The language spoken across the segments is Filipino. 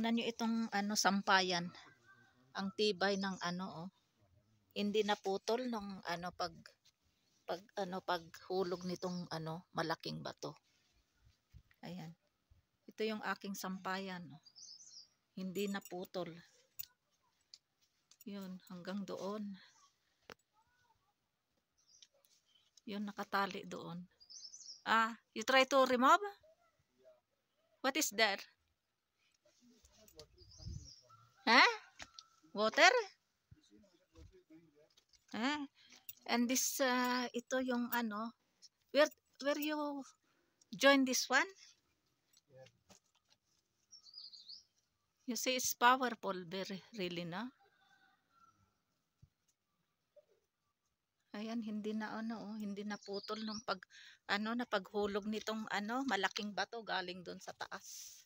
Tingnan nyo itong ano, sampayan. Ang tibay ng ano, oh. Hindi naputol ng ano paghulog nitong ano, malaking bato. Ayan. Ito yung aking sampayan, oh. Hindi naputol. Yun, hanggang doon. Yun, nakatali doon. You try to remove? What is that? Huh? Water? And this, ito yung ano, where you join this one? You see, it's powerful, very, really, no? Ayan, hindi na ano, oh, hindi na putol ng paghulog nitong ano, malaking bato galing doon sa taas.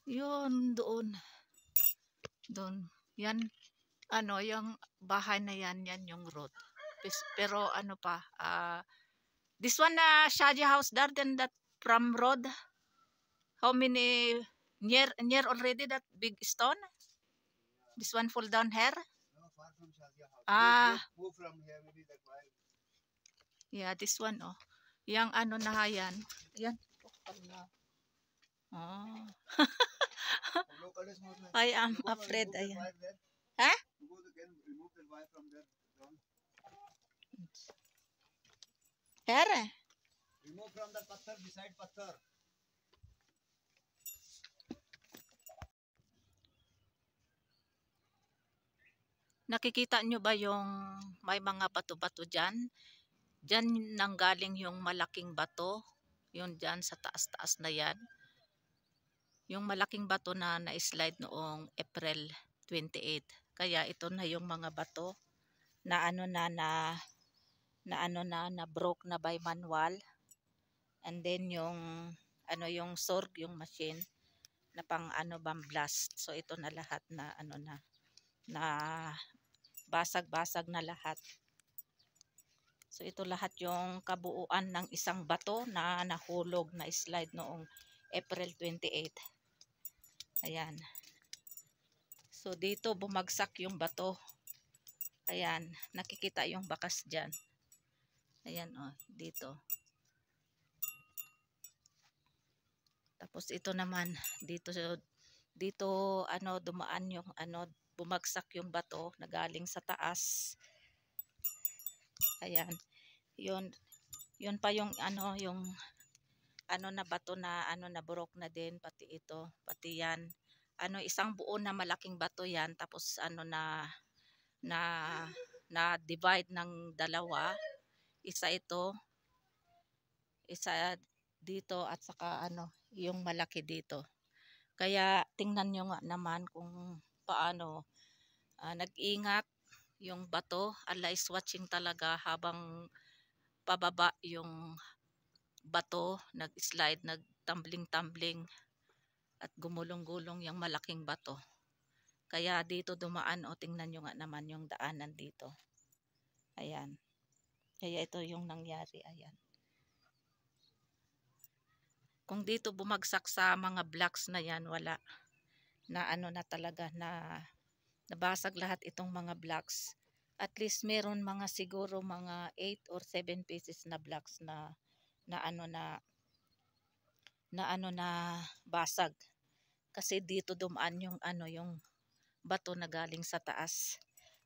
Yun, doon. Doon. Yan, ano, yung bahay na yan yung road. Pero ano pa, this one Shaji house there, then that from road. How many near already that big stone? This one fall down here? No, far from Shazia house. Move from here, maybe that way. Yeah, this one, oh. Yang ano na yan. Yan. Oh. I am afraid. Ayan. Ha? Remove the wire from there. Here? Remove from the patthar, beside patthar. Nakikita nyo ba yung may mga bato-bato dyan? Dyan nanggaling yung malaking bato. Yun dyan sa taas-taas na yan. Yung malaking bato na na-slide noong April 28. Kaya ito na yung mga bato na ano na broke na by manual. And then yung ano yung sorg, yung machine na pang ano bang blast. So ito na lahat na ano na basag-basag na lahat. So ito lahat yung kabuuan ng isang bato na nahulog na slide noong April 28. Ayan. So dito bumagsak yung bato. Ayan, nakikita yung bakas dyan. Ayan, oh, dito. Tapos ito naman dito ano dumaan yung ano, bumagsak yung bato na galing sa taas. Ayan. Yun pa yung ano na bato na ano na broke na din, pati ito, pati yan. Ano, isang buo na malaking bato yan, tapos ano na divide ng dalawa. Isa ito, isa dito, at saka ano, yung malaki dito. Kaya tingnan nyo nga naman kung paano nag-ingat yung bato. Allah is watching talaga habang pababa yung bato, nag-slide, nagtumbling-tumbling at gumulong-gulong yung malaking bato. Kaya dito dumaan, o tingnan nyo nga naman yung daanan dito. Ayan. Kaya ito yung nangyari, ayan. Kung dito bumagsak sa mga blocks na yan, wala. Na ano na talaga, na nabasag lahat itong mga blocks. At least meron mga siguro mga 8 or 7 pieces na blocks na basag. Kasi dito dumaan yung ano, yung bato na galing sa taas.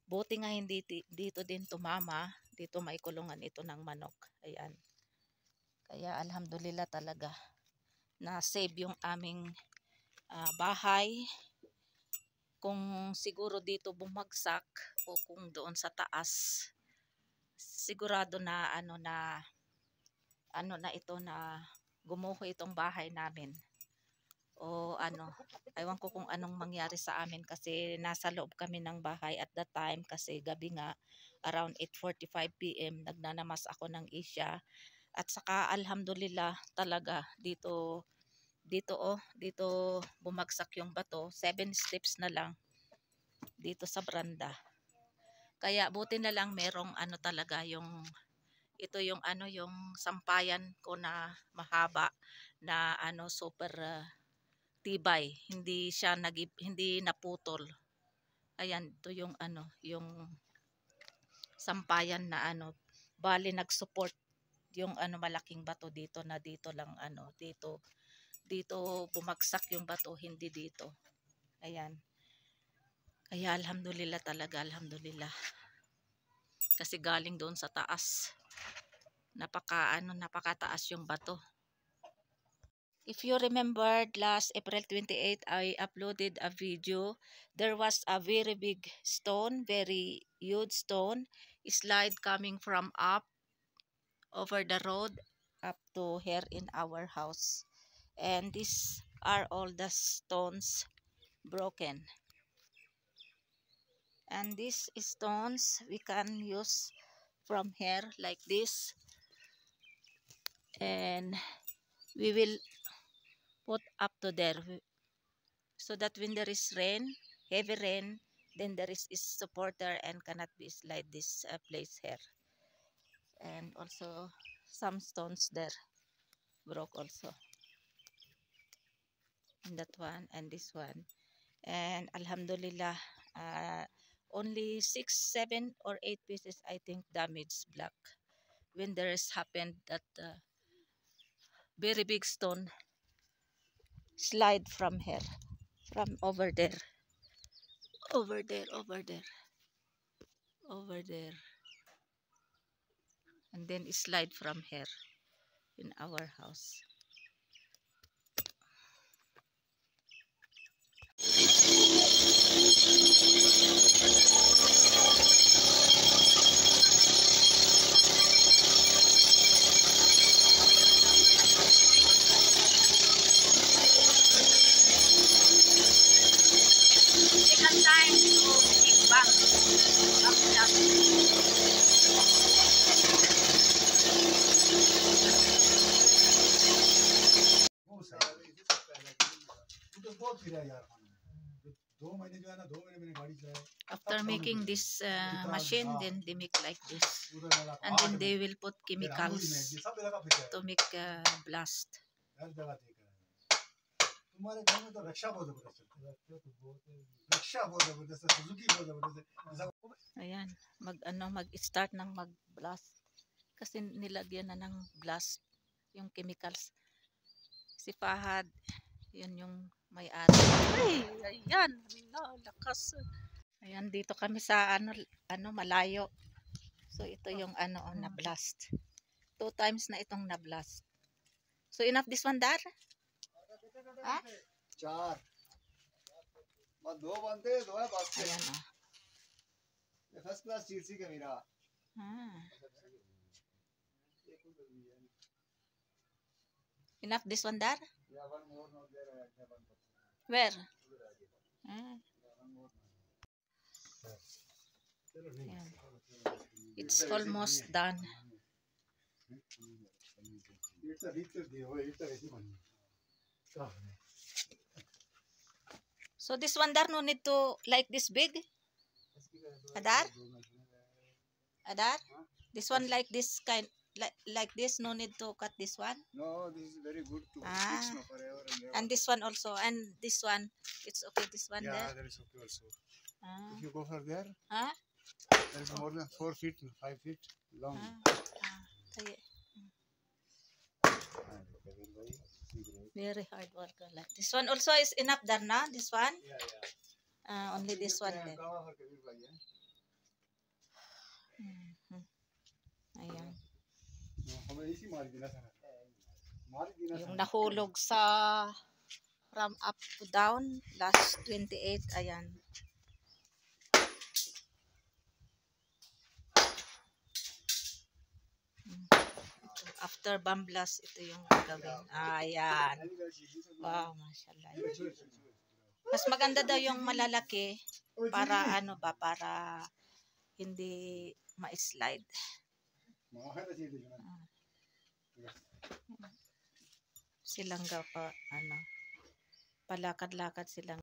Buti nga hindi dito din tumama. Dito may kulungan ito ng manok. Ayan. Kaya alhamdulillah talaga na save yung aming bahay. Kung siguro dito bumagsak o kung doon sa taas, sigurado na ano na ito na gumuho itong bahay namin. O ano, aywan ko kung anong mangyari sa amin kasi nasa loob kami ng bahay at that time kasi gabi nga around 8:45 PM nagnanamas ako ng isya. At saka alhamdulillah talaga dito bumagsak yung bato, 7 steps na lang dito sa branda. Kaya buti na lang merong ano talaga yung ito yung ano yung sampayan ko na mahaba na ano super tibay, hindi naputol. Ayan, ito yung ano, yung sampayan na ano, bali nag-support yung ano malaking bato dito na dito lang ano, dito bumagsak yung bato, hindi dito. Ayan. Kaya alhamdulillah talaga, alhamdulillah. Kasi galing doon sa taas. Napakataas yung bato. If you remembered last April 28, I uploaded a video. There was a very big stone, very huge stone, slide coming from up over the road up to here in our house. And these are all the stones broken. And these stones we can use from here like this. And we will put up to there so that when there is rain, heavy rain, then there is supporter and cannot be slide this place here. And also some stones there broke also, and that one and this one. And alhamdulillah, only 6, 7 or 8 pieces I think damaged black when there is happened that very big stone slide from here, from over there, over there, over there, over there, and then slide from here in our house. Second time to dig back up. बहुत फिरा यार खाने में। 2 महीने जो है ना 2 महीने मैंने गाड़ी चलाई। After making this machine, then they make like this, and then they will put chemicals to make blast. हर जगह देखा है। तुम्हारे घर में तो रक्षा बहुत जबरदस्त है। रक्षा बहुत जबरदस्त है, सुजुकी बहुत जबरदस्त है। Ayan, mag-start ng mag-blast. Kasi nilagyan na ng blast yung chemicals. Si Fahad, yun yung may-ari. Ay, ayan, lakas. Ayan, dito kami sa malayo. So ito yung na blast. 2 times na itong na blast. So enough this one, Dar? Ha? 4 बस 2 बनते 2 है बस। Ayan, oh. First class चीरसी का मेरा। Enough this one, Dar? Yeah, one more not there. Where? Ayan. It's almost done. So this one, Dar, no need to like this big? Adar? Adar? This one like this kind, like this, no need to cut this one? No, this is very good to fix no forever and ever. And this one also, and this one, it's okay, this one Yeah, there? that is okay also. If you go for there, Huh? there is more than 4 feet, 5 feet long. Okay. Very hard work. Like this one also is enough, Darna. This one? Yeah, yeah. Only this one left. Ayan. Yung nahulog sa from up to down last 28. Ayan. After bomb blast, ito yung gagawin. Ayan. Wow, mashallah. Mas maganda daw yung malalaki para para hindi ma-slide. Silang palakad-lakad silang